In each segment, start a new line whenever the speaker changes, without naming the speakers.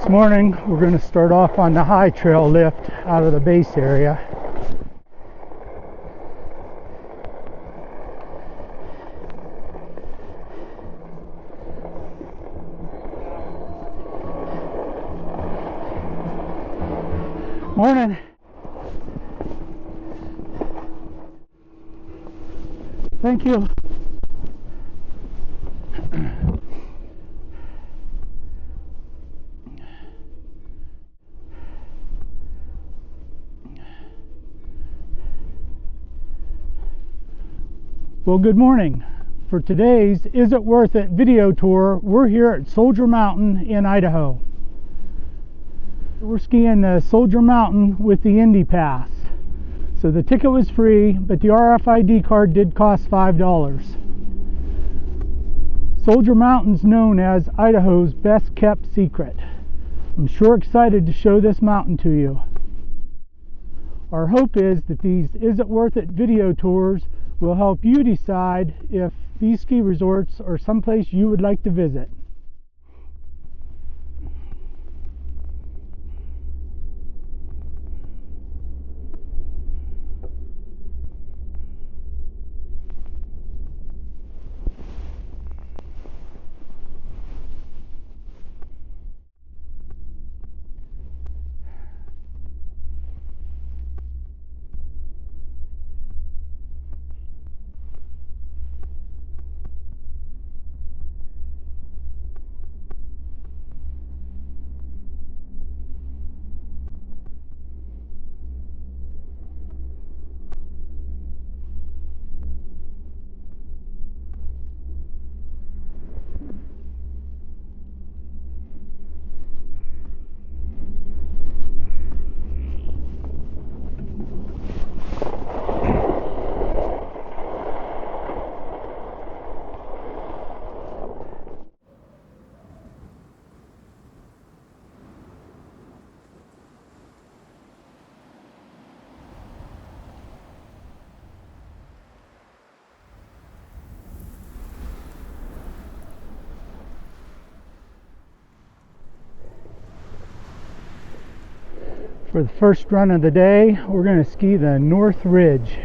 This morning we're going to start off on the high trail lift out of the base area. Morning. Thank you. Well, good morning. For today's Is It Worth It video tour, we're here at Soldier Mountain in Idaho. We're skiing Soldier Mountain with the Indy pass. So the ticket was free, but the RFID card did cost $5. Soldier Mountain's known as Idaho's best kept secret. I'm sure excited to show this mountain to you. Our hope is that these Is It Worth It video tours will help you decide if these ski resorts are someplace you would like to visit. For the first run of the day, we're going to ski the North Ridge.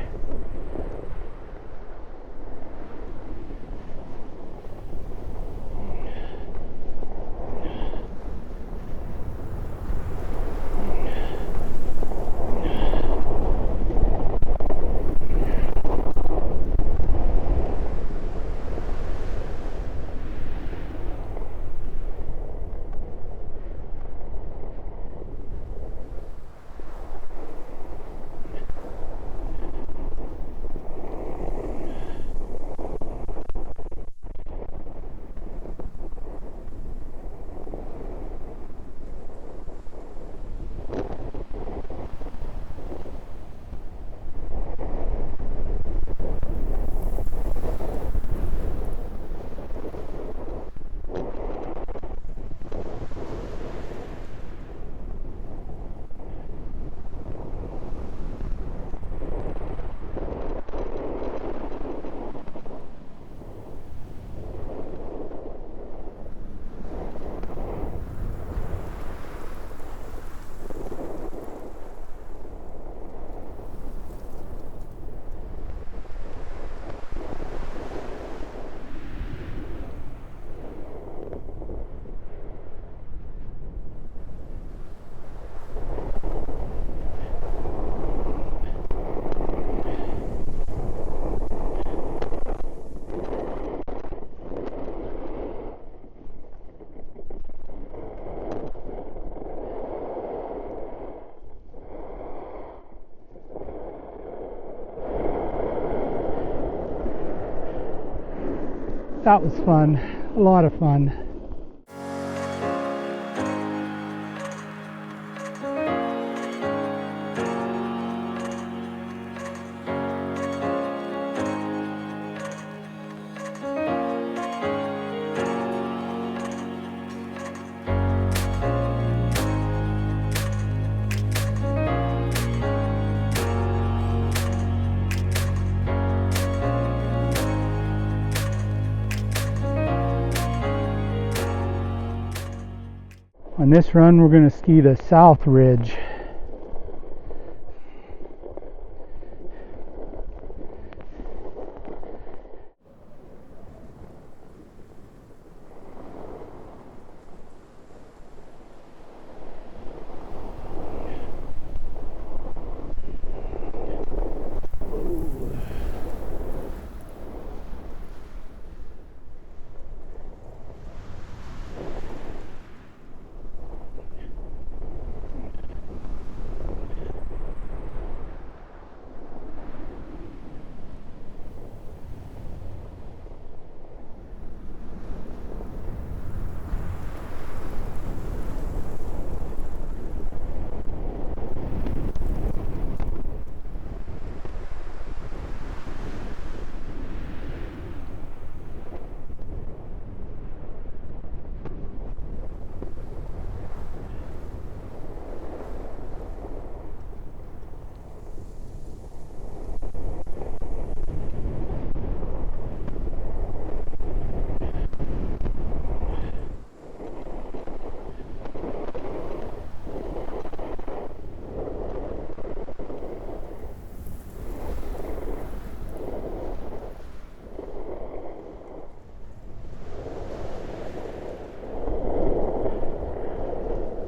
That was fun, a lot of fun. On this run we're going to ski the South Ridge.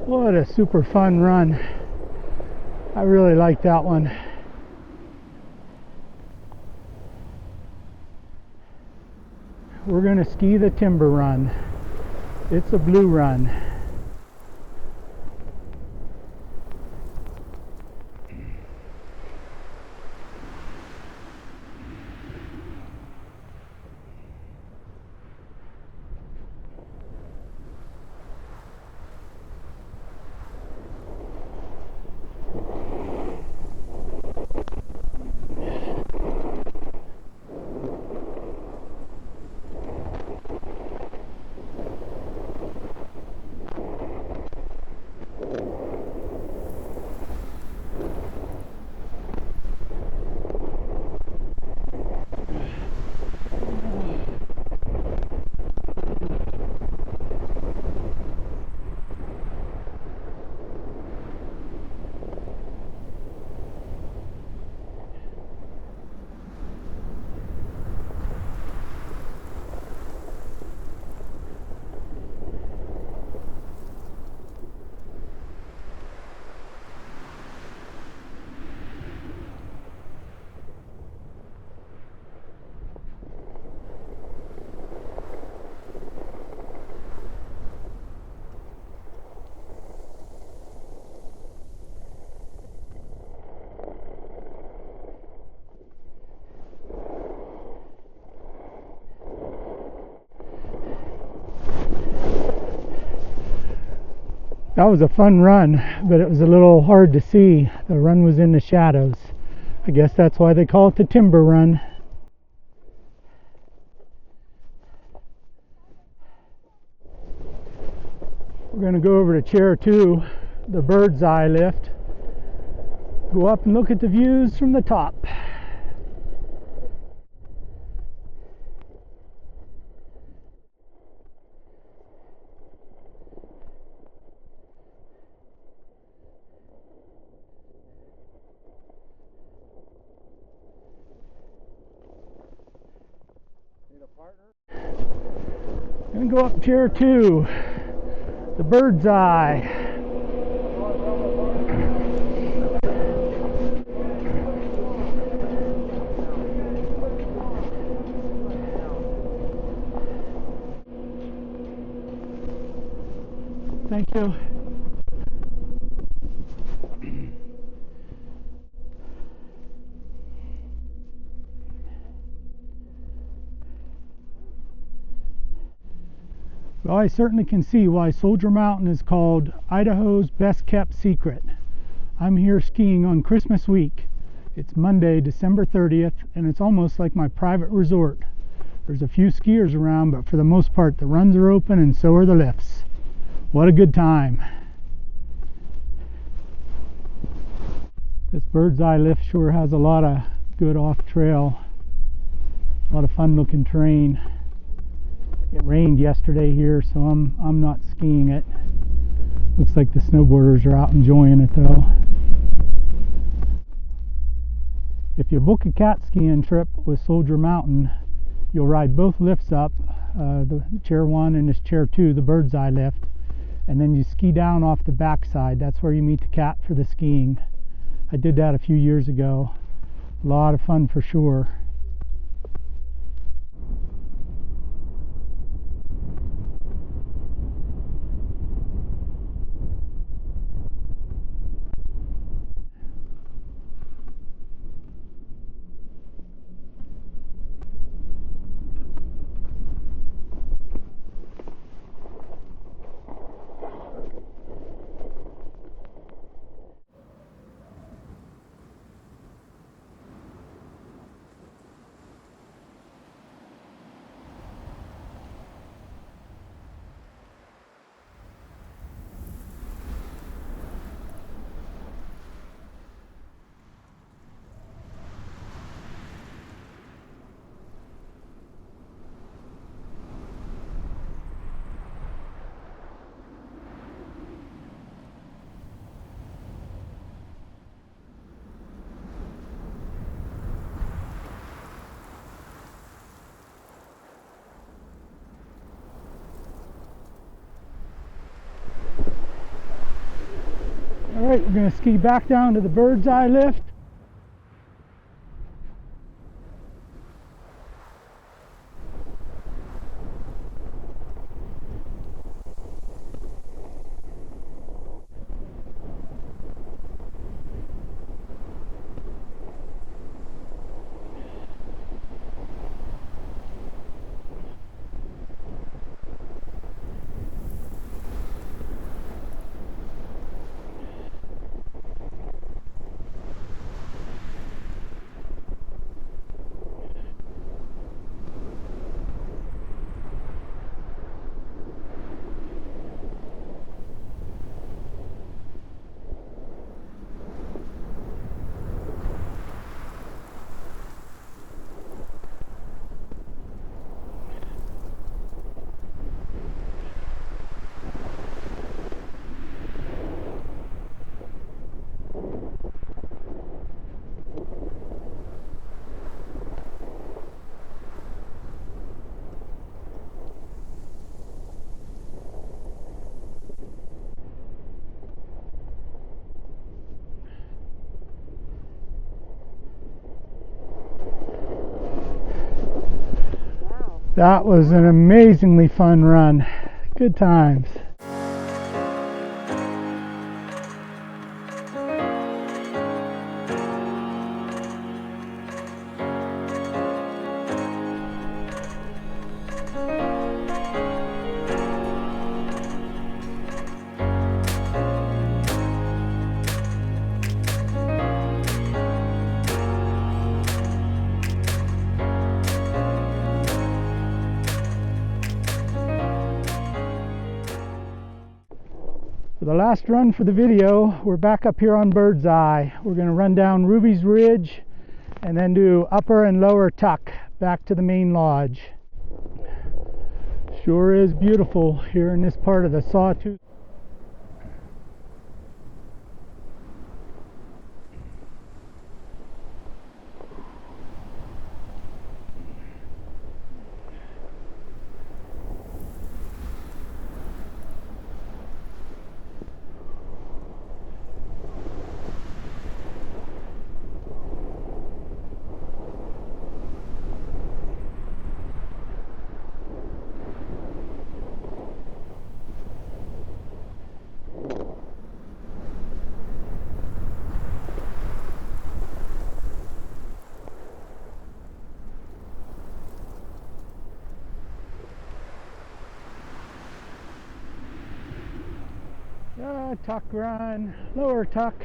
What a super fun run. I really like that one. We're going to ski the timber run. It's a blue run. That was a fun run, but it was a little hard to see. The run was in the shadows. I guess that's why they call it the timber run. We're going to go over to chair 2, the bird's eye lift. Go up and look at the views from the top. And go up chair 2, the bird's eye. Thank you. Well, I certainly can see why Soldier Mountain is called Idaho's best kept secret. I'm here skiing on Christmas week. It's Monday, December 30th, and it's almost like my private resort. There's a few skiers around, but for the most part the runs are open and so are the lifts. What a good time. This bird's eye lift sure has a lot of good off-trail, a lot of fun looking terrain. It rained yesterday here, so I'm not skiing it. Looks like the snowboarders are out enjoying it though. If you book a cat skiing trip with Soldier Mountain, you'll ride both lifts up, the chair 1 and this chair 2, the bird's eye lift, and then you ski down off the backside. That's where you meet the cat for the skiing. I did that a few years ago. A lot of fun for sure. Alright, we're going to ski back down to the bird's eye lift. That was an amazingly fun run. Good times. For the last run for the video, we're back up here on Bird's Eye. We're going to run down Ruby's Ridge and then do Upper and Lower Tuck back to the main lodge. Sure is beautiful here in this part of the Sawtooth. Tuck run, lower tuck.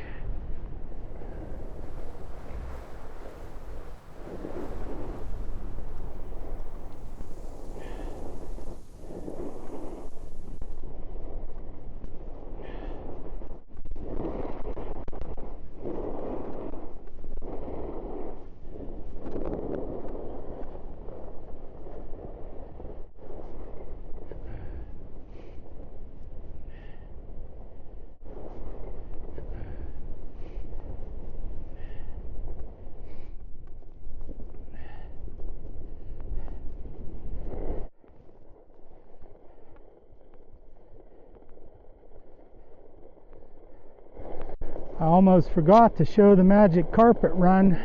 I almost forgot to show the magic carpet run.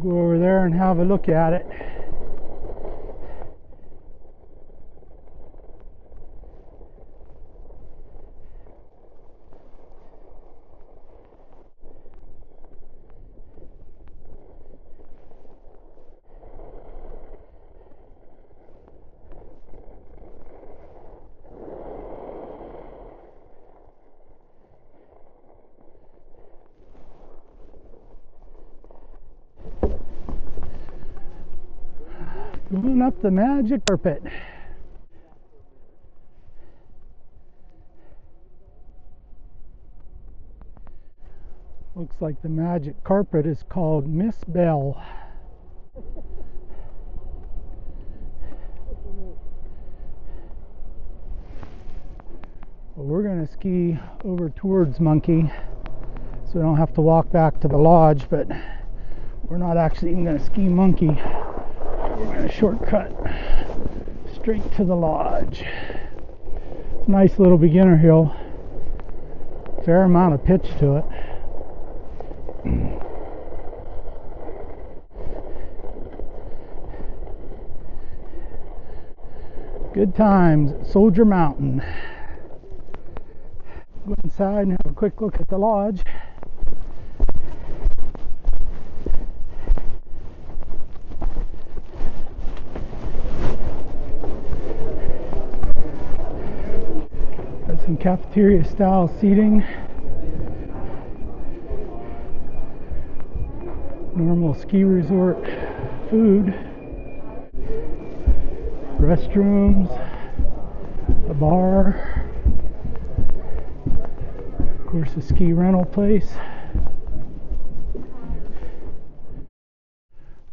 Go over there and have a look at it. Going up the magic carpet. Looks like the magic carpet is called Miss Bell. Well, we're going to ski over towards Monkey, so we don't have to walk back to the lodge, but we're not actually even going to ski Monkey. We're going to shortcut straight to the lodge. It's a nice little beginner hill. Fair amount of pitch to it. Good times at Soldier Mountain. Go inside and have a quick look at the lodge. Got some cafeteria style seating. Normal ski resort food. Restrooms, a bar, of course a ski rental place.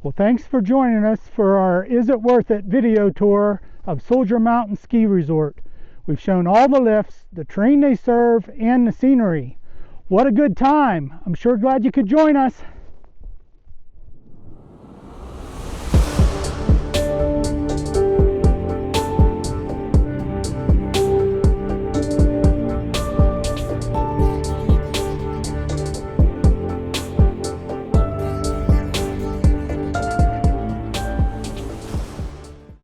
Well, thanks for joining us for our Is It Worth It video tour of Soldier Mountain Ski Resort. We've shown all the lifts, the terrain they serve, and the scenery. What a good time! I'm sure glad you could join us.